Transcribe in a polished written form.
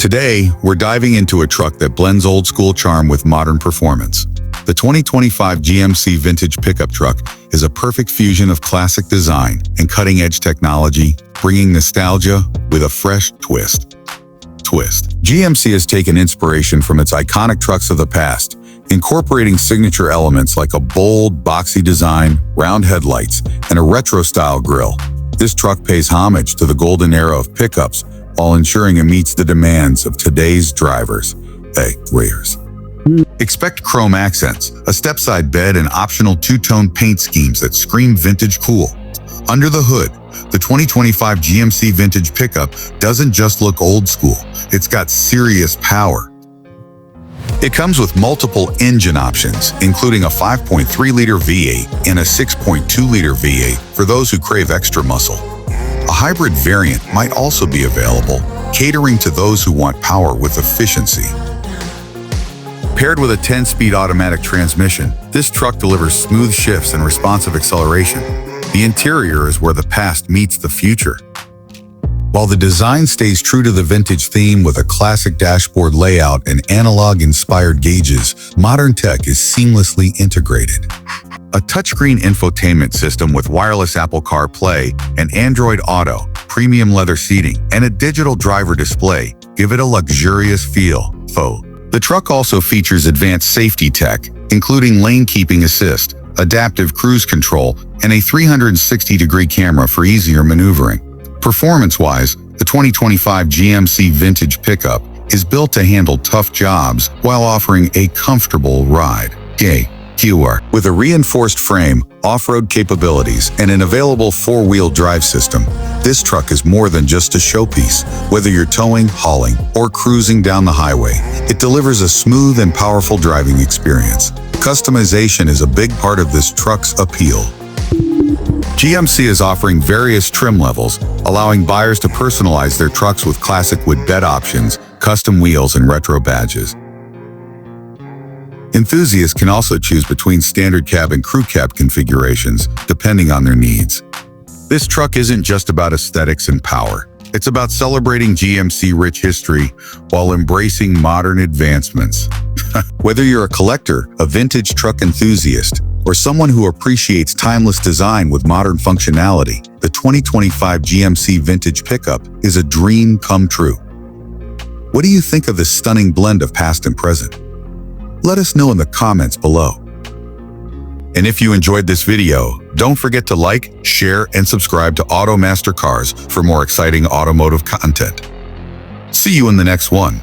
Today, we're diving into a truck that blends old-school charm with modern performance. The 2025 GMC vintage pickup truck is a perfect fusion of classic design and cutting-edge technology, bringing nostalgia with a fresh twist. GMC has taken inspiration from its iconic trucks of the past, incorporating signature elements like a bold, boxy design, round headlights, and a retro-style grille. This truck pays homage to the golden era of pickups while ensuring it meets the demands of today's drivers. Expect chrome accents, a step-side bed, and optional two-tone paint schemes that scream vintage cool. Under the hood, the 2025 GMC vintage pickup doesn't just look old school, it's got serious power. It comes with multiple engine options, including a 5.3-liter V8 and a 6.2-liter V8 for those who crave extra muscle. A hybrid variant might also be available, catering to those who want power with efficiency. Paired with a 10-speed automatic transmission, this truck delivers smooth shifts and responsive acceleration. The interior is where the past meets the future. While the design stays true to the vintage theme with a classic dashboard layout and analog-inspired gauges, modern tech is seamlessly integrated. A touchscreen infotainment system with wireless Apple CarPlay and Android Auto, premium leather seating, and a digital driver display give it a luxurious feel. The truck also features advanced safety tech, including lane keeping assist, adaptive cruise control, and a 360-degree camera for easier maneuvering. Performance-wise, the 2025 GMC vintage pickup is built to handle tough jobs while offering a comfortable ride. With a reinforced frame, off-road capabilities, and an available four-wheel drive system, this truck is more than just a showpiece. Whether you're towing, hauling, or cruising down the highway, it delivers a smooth and powerful driving experience. Customization is a big part of this truck's appeal. GMC is offering various trim levels, allowing buyers to personalize their trucks with classic wood bed options, custom wheels, and retro badges. Enthusiasts can also choose between standard cab and crew cab configurations, depending on their needs. This truck isn't just about aesthetics and power. It's about celebrating GMC-rich history while embracing modern advancements. Whether you're a collector, a vintage truck enthusiast, or someone who appreciates timeless design with modern functionality, the 2025 GMC vintage pickup is a dream come true. What do you think of this stunning blend of past and present? Let us know in the comments below. And if you enjoyed this video, don't forget to like, share, and subscribe to AutoMaster Cars for more exciting automotive content. See you in the next one.